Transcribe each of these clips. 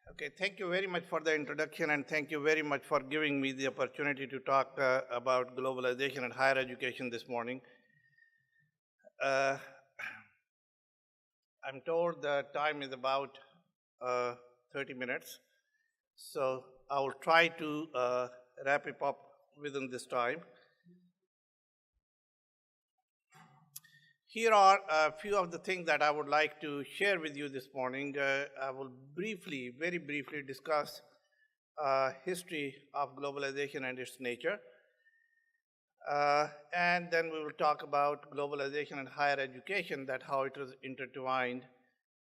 Okay, thank you very much for the introduction and thank you very much for giving me the opportunity to talk about globalization and higher education this morning. Uh, I'm told the time is about 30 minutes, so I will try to wrap it up within this time. Here are a few of the things that I would like to share with you this morning. I will very briefly discuss history of globalization and its nature. And then we will talk about globalization and higher education, that how it is intertwined.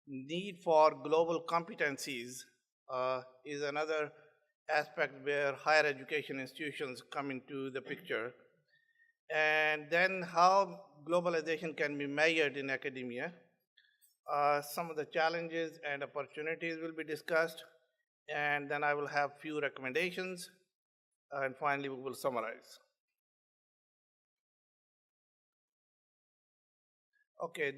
Need for global competencies is another aspect where higher education institutions come into the picture. And then how globalization can be measured in academia. Some of the challenges and opportunities will be discussed, and then I will have few recommendations, and finally we will summarize. Okay,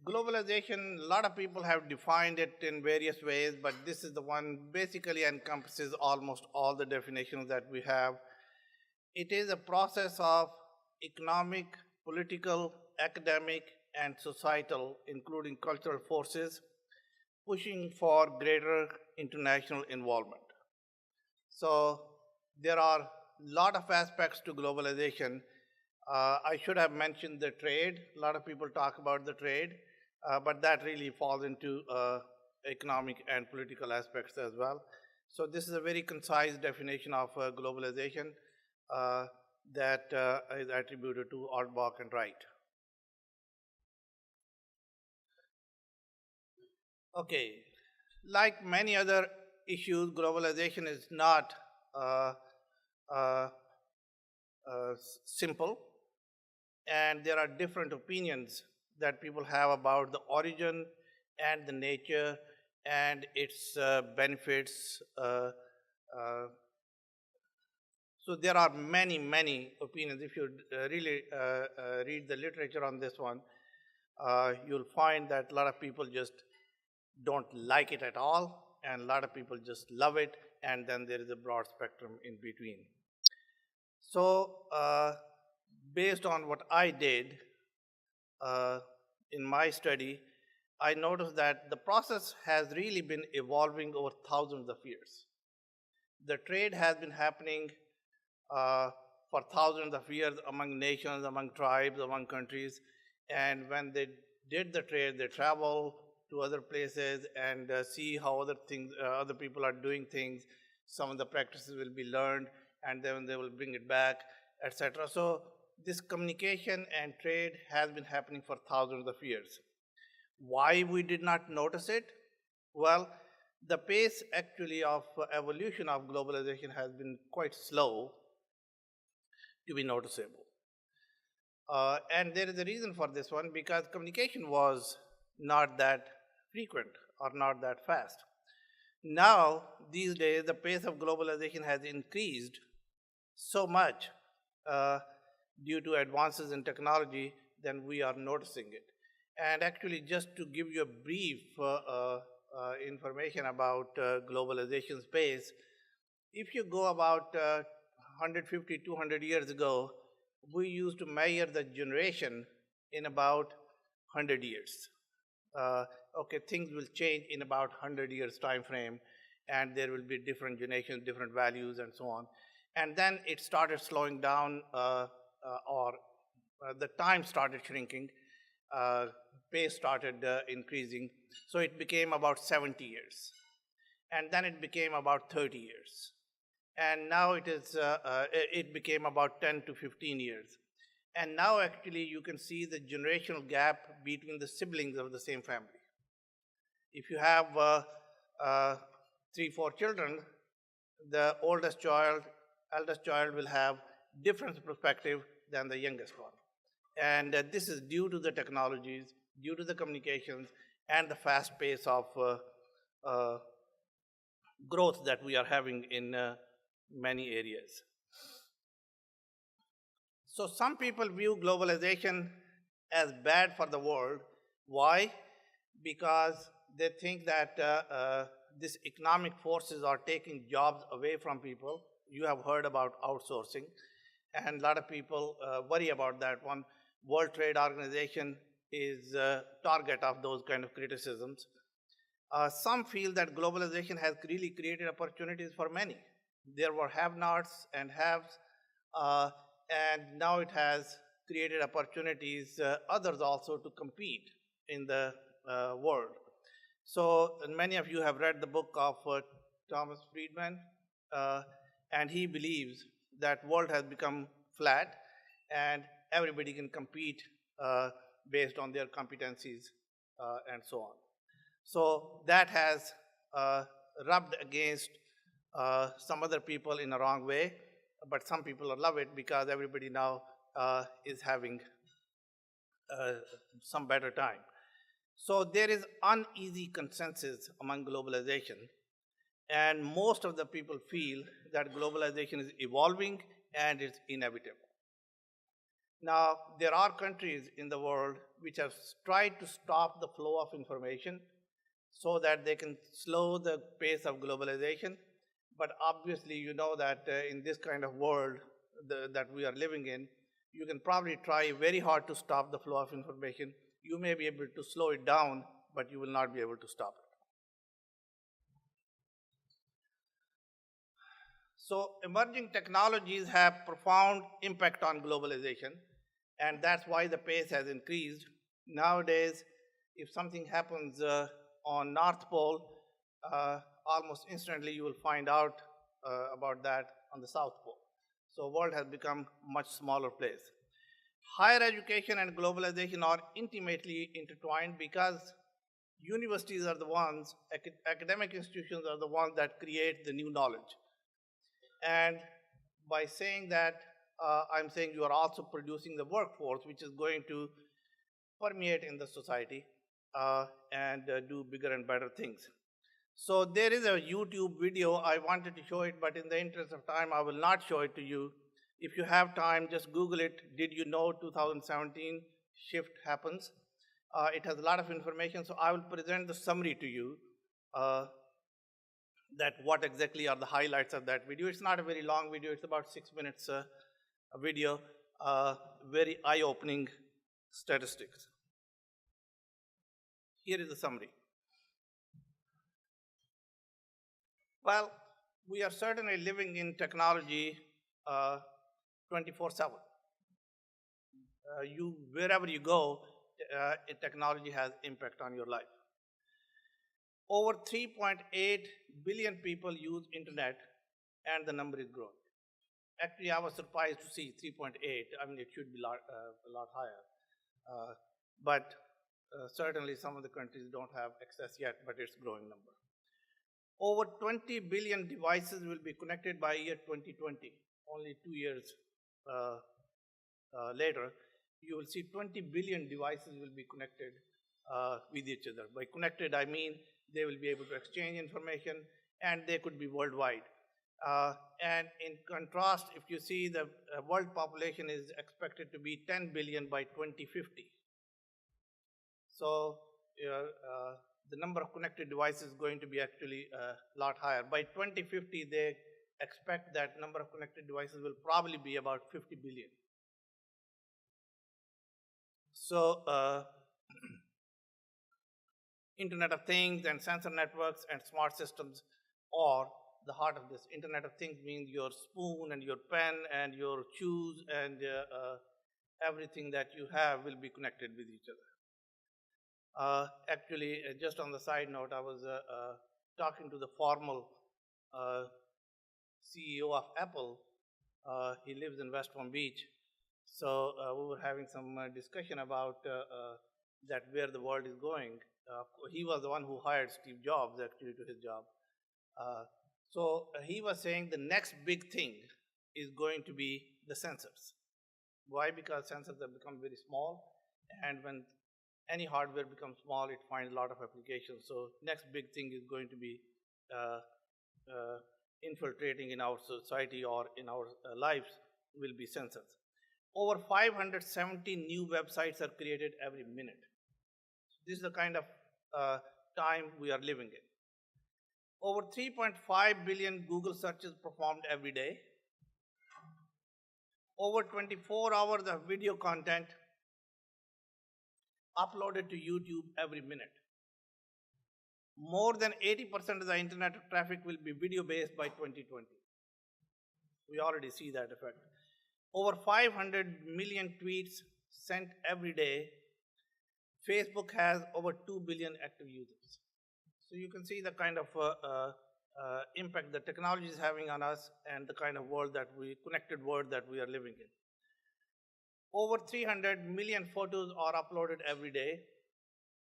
globalization, a lot of people have defined it in various ways, but this is the one basically encompasses almost all the definitions that we have. It is a process of economic, political, academic, and societal, including cultural forces, pushing for greater international involvement. So there are a lot of aspects to globalization. I should have mentioned the trade. A lot of people talk about the trade, but that really falls into economic and political aspects as well. So this is a very concise definition of globalization that is attributed to Altbach and Wright. Okay, like many other issues, globalization is not simple, and there are different opinions that people have about the origin and the nature and its benefits. So there are many opinions. If you really read the literature on this one, you'll find that a lot of people just don't like it at all, and a lot of people just love it, and then there is a broad spectrum in between. So based on what I did in my study, I noticed that the process has really been evolving over thousands of years. The trade has been happening for thousands of years among nations, among tribes, among countries, and when they did the trade, they travel to other places and see how other people are doing things. Some of the practices will be learned, and then they will bring it back, etc. So this communication and trade has been happening for thousands of years. Why we did not notice it? Well, the pace actually of evolution of globalization has been quite slow to be noticeable. And there is a reason for this one, because communication was not that frequent or not that fast. Now, these days, the pace of globalization has increased so much due to advances in technology, then we are noticing it. And actually, just to give you a brief information about globalization space, if you go about 150, 200 years ago, we used to measure the generation in about 100 years. Okay, things will change in about 100 years time frame, and there will be different generations, different values, and so on. And then it started slowing down, or the time started shrinking, pace started increasing, so it became about 70 years. And then it became about 30 years. And now it became about 10 to 15 years. And now actually you can see the generational gap between the siblings of the same family. If you have 3, 4 children, the eldest child will have different perspective than the youngest one. And this is due to the technologies, due to the communications, and the fast pace of growth that we are having in many areas. So some people view globalization as bad for the world. Why? Because they think that these economic forces are taking jobs away from people. You have heard about outsourcing, and a lot of people worry about that. One World Trade Organization is a target of those kind of criticisms. Some feel that globalization has really created opportunities for many. There were have-nots and haves, uh, and now it has created opportunities, others also, to compete in the world. So many of you have read the book of Thomas Friedman, uh, and he believes that world has become flat and everybody can compete uh, based on their competencies and so on. So that has rubbed against some other people in a wrong way, but some people love it because everybody now is having uh, some better time. So there is uneasy consensus among globalization, and most of the people feel that globalization is evolving and it's inevitable. Now, there are countries in the world which have tried to stop the flow of information so that they can slow the pace of globalization. But obviously, you know that in this kind of world that we are living in, you can probably try very hard to stop the flow of information. You may be able to slow it down, but you will not be able to stop it. So emerging technologies have profound impact on globalization, and that's why the pace has increased. Nowadays, if something happens on North Pole, almost instantly you will find out about that on the South Pole. So world has become much smaller place. Higher education and globalization are intimately intertwined because universities are the ones, academic institutions are the ones that create the new knowledge. And by saying that, I'm saying you are also producing the workforce, which is going to permeate in the society and do bigger and better things. So there is a YouTube video. I wanted to show it, but in the interest of time, I will not show it to you. If you have time, just Google it. Did you know 2017 shift happens? It has a lot of information, so I will present the summary to you. That what exactly are the highlights of that video. It's not a very long video, it's about 6 minutes a video, very eye-opening statistics. Here is the summary. Well, we are certainly living in technology 24/7. Wherever you go, technology has impact on your life. Over 3.8 billion people use internet, and the number is growing. Actually, I was surprised to see 3.8. I mean, it should be a lot higher. But certainly some of the countries don't have access yet, but it's a growing number. Over 20 billion devices will be connected by year 2020. Only 2 years later, you will see 20 billion devices will be connected with each other. By connected, I mean they will be able to exchange information, and they could be worldwide. And in contrast, if you see the world population is expected to be 10 billion by 2050. So the number of connected devices is going to be actually a lot higher. By 2050, they expect that number of connected devices will probably be about 50 billion. So Internet of Things and sensor networks and smart systems are the heart of this. Internet of Things means your spoon and your pen and your shoes and everything that you have will be connected with each other. Actually, just on the side note, I was talking to the formal CEO of Apple. He lives in West Palm Beach. So we were having some discussion about that where the world is going. He was the one who hired Steve Jobs actually to his job. So he was saying the next big thing is going to be the sensors. Why? Because sensors have become very small, and when any hardware becomes small, it finds a lot of applications. So next big thing is going to be infiltrating in our society or in our lives will be sensors. Over 570 new websites are created every minute. This is the kind of time we are living in. Over 3.5 billion Google searches performed every day. Over 24 hours of video content uploaded to YouTube every minute. More than 80% of the internet traffic will be video-based by 2020. We already see that effect. Over 500 million tweets sent every day. Facebook has over 2 billion active users. So you can see the kind of impact the technology is having on us and the kind of connected world that we are living in. Over 300 million photos are uploaded every day.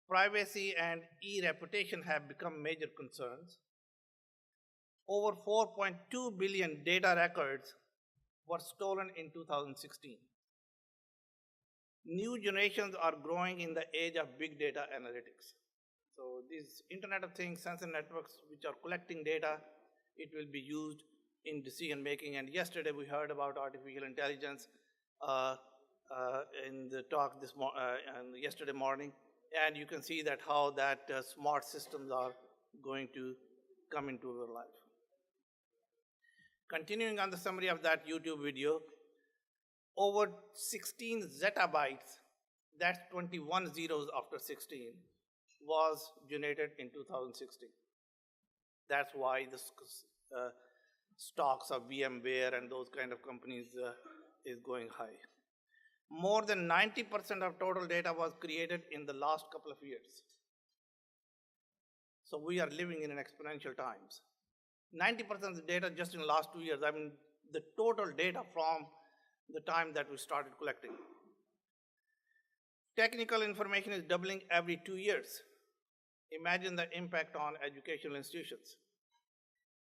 Privacy and e-reputation have become major concerns. Over 4.2 billion data records were stolen in 2016. New generations are growing in the age of big data analytics. So these Internet of Things, sensor networks, which are collecting data, it will be used in decision making. And yesterday we heard about artificial intelligence in the talk yesterday morning. And you can see that how that smart systems are going to come into our life. Continuing on the summary of that YouTube video, over 16 zettabytes, that's 21 zeros after 16, was generated in 2016. That's why the stocks of VMware and those kind of companies is going high. More than 90% of total data was created in the last couple of years. So we are living in an exponential times. 90% of the data just in the last 2 years, I mean the total data from the time that we started collecting. Technical information is doubling every 2 years. Imagine the impact on educational institutions.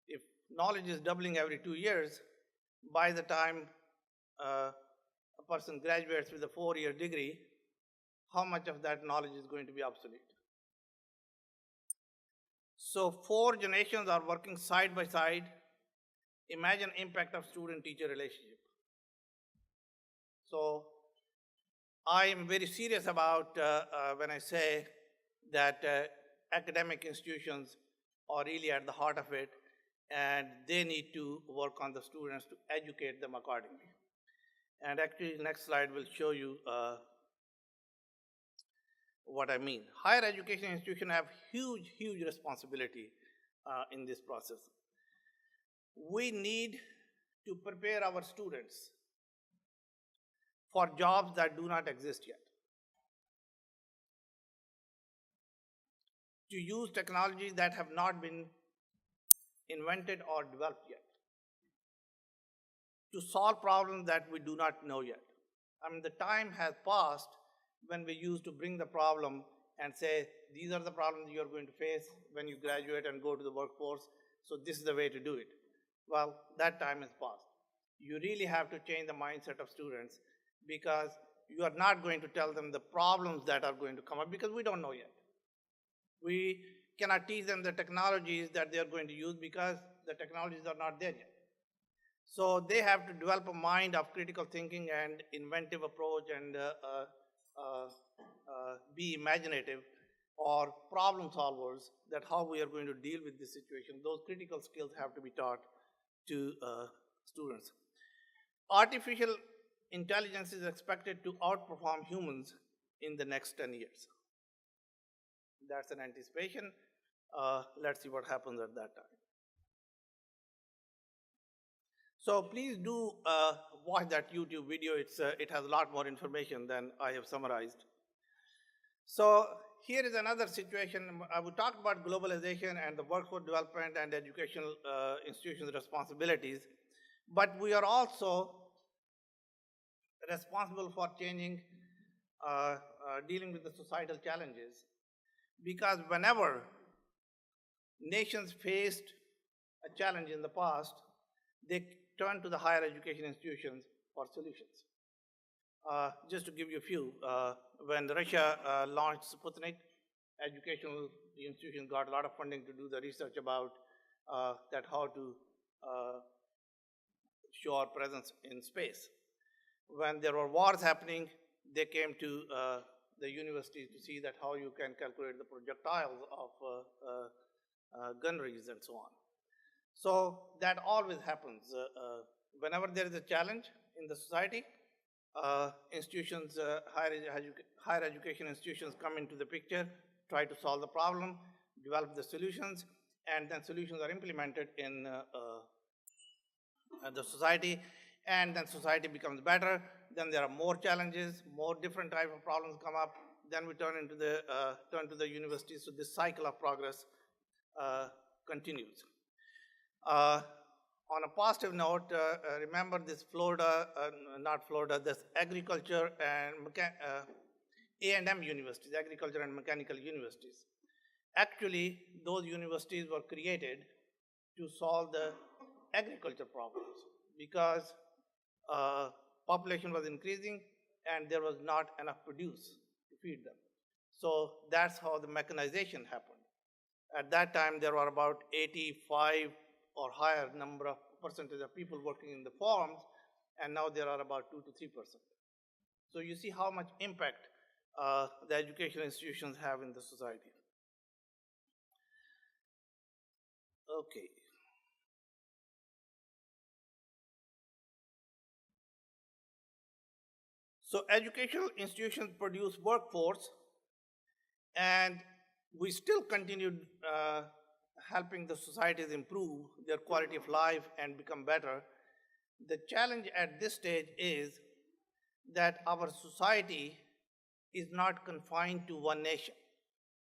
If knowledge is doubling every 2 years, by the time a person graduates with a 4-year degree, how much of that knowledge is going to be obsolete? So 4 generations are working side by side. Imagine impact of student-teacher relationship. So I am very serious about when I say that academic institutions are really at the heart of it, and they need to work on the students to educate them accordingly. And actually, next slide will show you what I mean. Higher education institutions have huge responsibility in this process. We need to prepare our students for jobs that do not exist yet, to use technologies that have not been invented or developed yet, to solve problems that we do not know yet. I mean, the time has passed when we used to bring the problem and say, these are the problems you are going to face when you graduate and go to the workforce, so this is the way to do it. Well, that time has passed. You really have to change the mindset of students, because you are not going to tell them the problems that are going to come up, because we don't know yet. We cannot teach them the technologies that they are going to use, because the technologies are not there yet. So they have to develop a mind of critical thinking and inventive approach and be imaginative or problem solvers, that how we are going to deal with this situation. Those critical skills have to be taught to students. Artificial intelligence is expected to outperform humans in the next 10 years. That's an anticipation. Let's see what happens at that time. So please do watch that YouTube video. It has a lot more information than I have summarized. So here is another situation. I will talk about globalization and the workforce development and educational institutions' responsibilities, but we are also responsible for changing, dealing with the societal challenges, because whenever nations faced a challenge in the past, they turned to the higher education institutions for solutions. Just to give you a few, when Russia launched Sputnik, educational institutions got a lot of funding to do the research about that how to show our presence in space. When there were wars happening, they came to the universities to see that how you can calculate the projectiles of gunneries and so on. So that always happens. Whenever there is a challenge in the society, institutions, higher education institutions come into the picture, try to solve the problem, develop the solutions, and then solutions are implemented in the society, and then society becomes better. Then there are more challenges, more different type of problems come up. Then we turn to the universities. So this cycle of progress continues. On a positive note, remember this this agriculture and A&M universities, agriculture and mechanical universities. Actually, those universities were created to solve the agriculture problems because population was increasing and there was not enough produce to feed them. So that's how the mechanization happened. At that time, there were about 85 or higher number of percentage of people working in the farms, and now there are about 2 to 3%. So you see how much impact the educational institutions have in the society. Okay. So educational institutions produce workforce, and we still continued helping the societies improve their quality of life and become better. The challenge at this stage is that our society is not confined to one nation.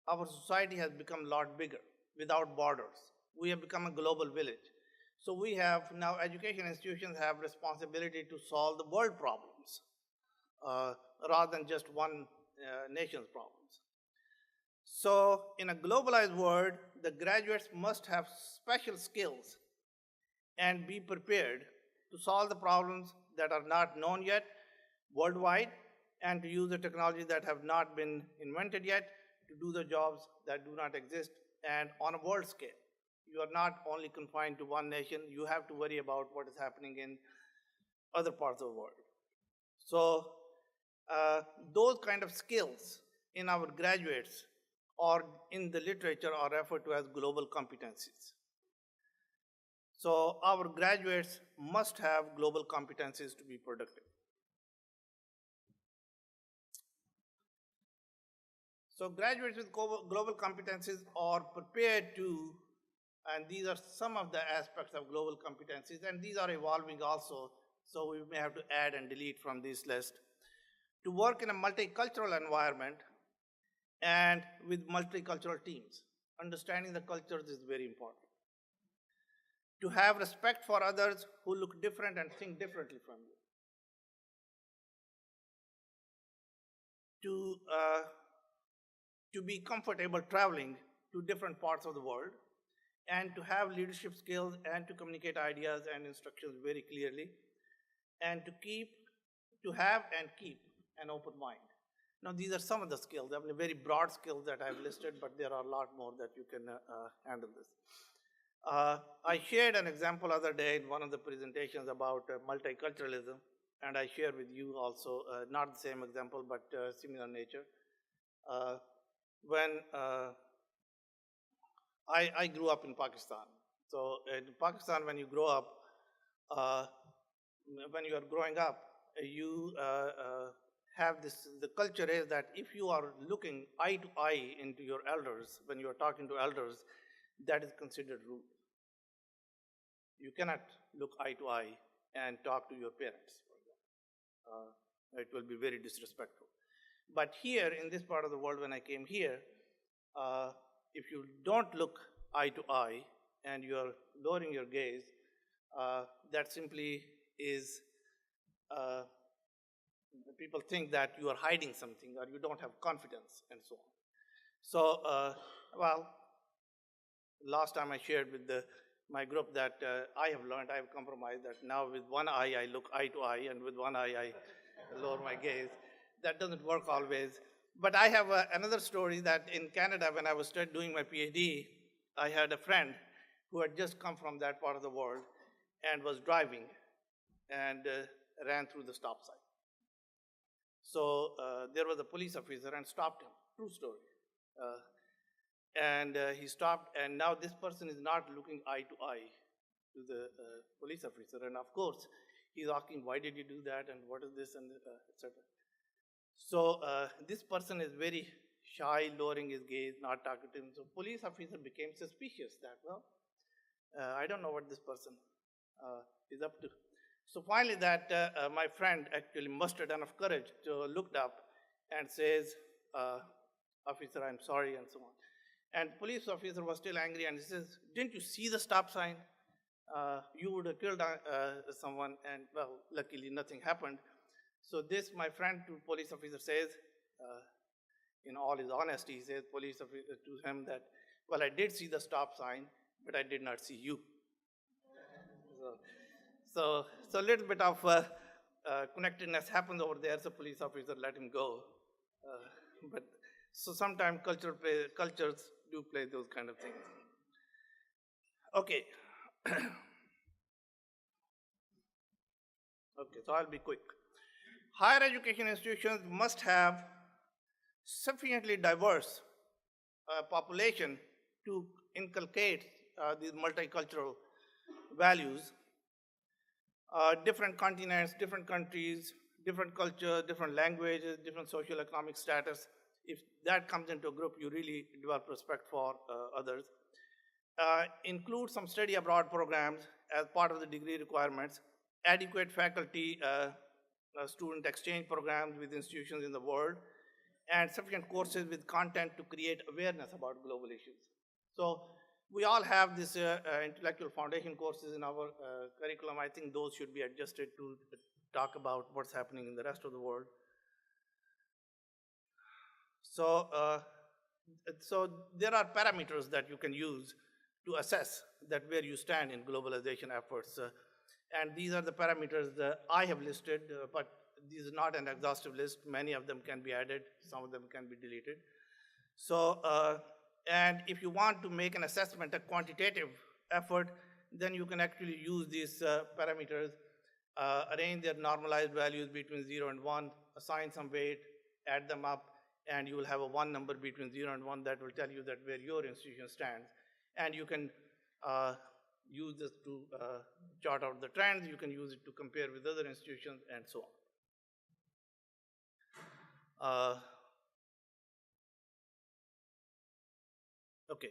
Our society has become a lot bigger, without borders. We have become a global village. So we have now education institutions have responsibility to solve the world problems rather than just one nation's problems. So in a globalized world, the graduates must have special skills and be prepared to solve the problems that are not known yet worldwide, and to use the technology that have not been invented yet to do the jobs that do not exist, and on a world scale. You are not only confined to one nation, you have to worry about what is happening in other parts of the world. So those kind of skills in our graduates or in the literature are referred to as global competencies. So our graduates must have global competencies to be productive. So graduates with global competencies are prepared to, and these are some of the aspects of global competencies, and these are evolving also, so we may have to add and delete from this list. To work in a multicultural environment and with multicultural teams. Understanding the cultures is very important. To have respect for others who look different and think differently from you. To be comfortable traveling to different parts of the world, and to have leadership skills and to communicate ideas and instructions very clearly, and to have and keep an open mind. Now, these are some of the skills. I mean, very broad skills that I've listed, but there are a lot more that you can handle this. I shared an example other day in one of the presentations about multiculturalism, and I share with you also, not the same example, but similar nature. When I grew up in Pakistan. So in Pakistan, when you grow up, when you are growing up, you have this, the culture is that if you are looking eye to eye into your elders, when you are talking to elders, that is considered rude. You cannot look eye to eye and talk to your parents, for example. It will be very disrespectful. But here, in this part of the world, when I came here, if you don't look eye to eye and you are lowering your gaze, that simply is, people think that you are hiding something or you don't have confidence and so on. So, well, last time I shared with my group that I have learned, I have compromised that now with one eye I look eye to eye and with one eye I lower my gaze. That doesn't work always. But I have another story that in Canada, when I was doing my PhD, I had a friend who had just come from that part of the world and was driving and ran through the stop sign. So there was a police officer and stopped him, true story. And he stopped, and now this person is not looking eye to eye to the police officer. And of course, he's asking, why did you do that, and what is this, and etc. So this person is very shy, lowering his gaze, not talking to him. So police officer became suspicious that, well, I don't know what this person is up to. So finally my friend actually mustered enough courage to look up and says, officer, I'm sorry, and so on. And police officer was still angry, and he says, didn't you see the stop sign? You would have killed someone, and well, luckily nothing happened. So this, my friend to police officer says, in all his honesty, he says police officer to him that, well, I did see the stop sign, but I did not see you. So a little bit of connectedness happens over there, so police officer let him go. But so sometimes cultures do play those kind of things. Okay. Okay, so I'll be quick. Higher education institutions must have sufficiently diverse population to inculcate these multicultural values. Different continents, different countries, different culture, different languages, different social economic status. If that comes into a group, you really develop respect for others. Include some study abroad programs as part of the degree requirements, adequate faculty student exchange programs with institutions in the world, and sufficient courses with content to create awareness about global issues. So we all have this intellectual foundation courses in our curriculum. I think those should be adjusted to talk about what's happening in the rest of the world. So, so there are parameters that you can use to assess that where you stand in globalization efforts. And these are the parameters that I have listed, but this is not an exhaustive list. Many of them can be added, some of them can be deleted. So, and if you want to make an assessment, a quantitative effort, then you can actually use these parameters, arrange their normalized values between 0 and 1, assign some weight, add them up, and you will have a 1 number between 0 and 1 that will tell you that where your institution stands. And you can use this to chart out the trends, you can use it to compare with other institutions, and so on. Okay,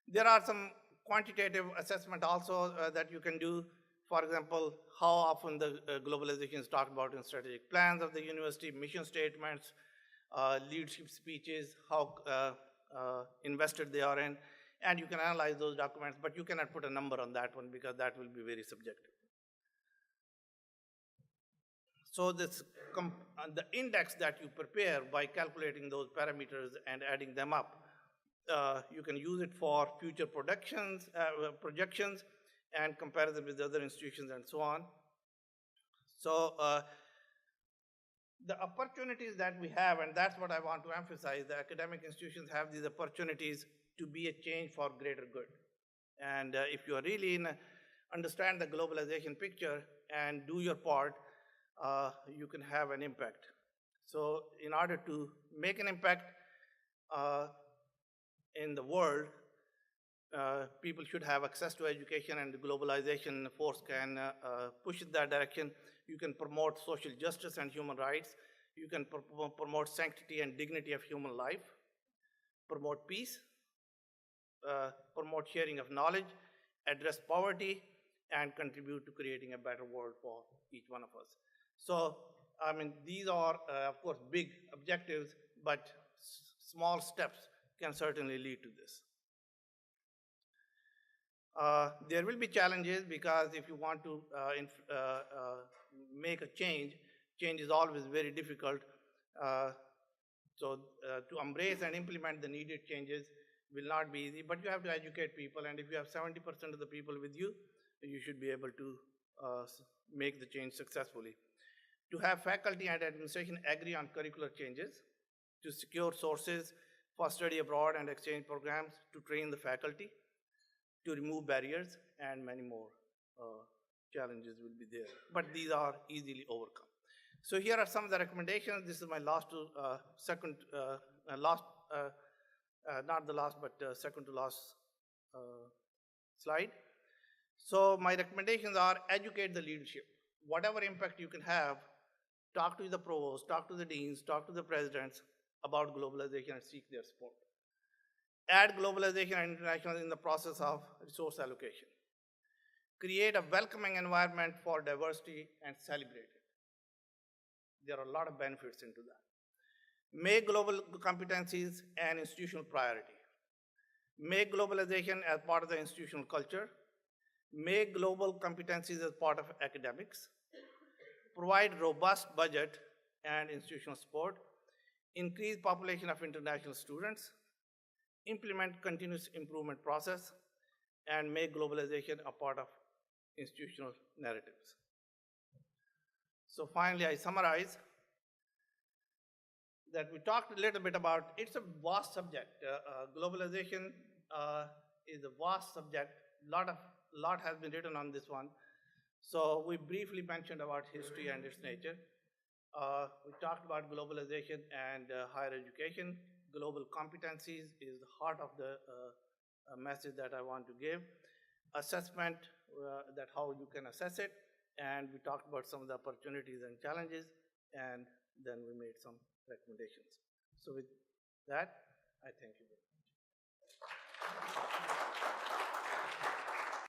there are some quantitative assessment also that you can do. For example, how often the globalization is talked about in strategic plans of the university, mission statements, leadership speeches, how invested they are in, and you can analyze those documents, but you cannot put a number on that one because that will be very subjective. So this the index that you prepare by calculating those parameters and adding them up, you can use it for future projections and comparison with other institutions and so on. So the opportunities that we have, and that's what I want to emphasize, the academic institutions have these opportunities to be a change for greater good. And if you are really understand the globalization picture and do your part, you can have an impact. So in order to make an impact in the world, people should have access to education, and the globalization force can push in that direction. You can promote social justice and human rights. You can promote sanctity and dignity of human life, promote peace, promote sharing of knowledge, address poverty, and contribute to creating a better world for each one of us. So, I mean, these are, of course, big objectives, but small steps can certainly lead to this. There will be challenges because if you want to make a change is always very difficult. So to embrace and implement the needed changes will not be easy, but you have to educate people, and if you have 70% of the people with you, you should be able to make the change successfully. To have faculty and administration agree on curricular changes, to secure sources for study abroad and exchange programs, to train the faculty, to remove barriers, and many more challenges will be there. But these are easily overcome. So here are some of the recommendations. This is my last not the last, but second to last slide. So my recommendations are educate the leadership. Whatever impact you can have, talk to the provost, talk to the deans, talk to the presidents about globalization and seek their support. Add globalization and international in the process of resource allocation. Create a welcoming environment for diversity and celebrate it. There are a lot of benefits into that. Make global competencies an institutional priority. Make globalization as part of the institutional culture. Make global competencies as part of academics. Provide robust budget and institutional support. Increase population of international students. Implement continuous improvement process. And make globalization a part of institutional narratives. So finally, I summarize that we talked a little bit about, it's a vast subject. Globalization is a vast subject. Lot has been written on this one. So we briefly mentioned about history and its nature. We talked about globalization and higher education. Global competencies is the heart of the message that I want to give. Assessment, that how you can assess it. And we talked about some of the opportunities and challenges. And then we made some recommendations. So with that, I thank you very much.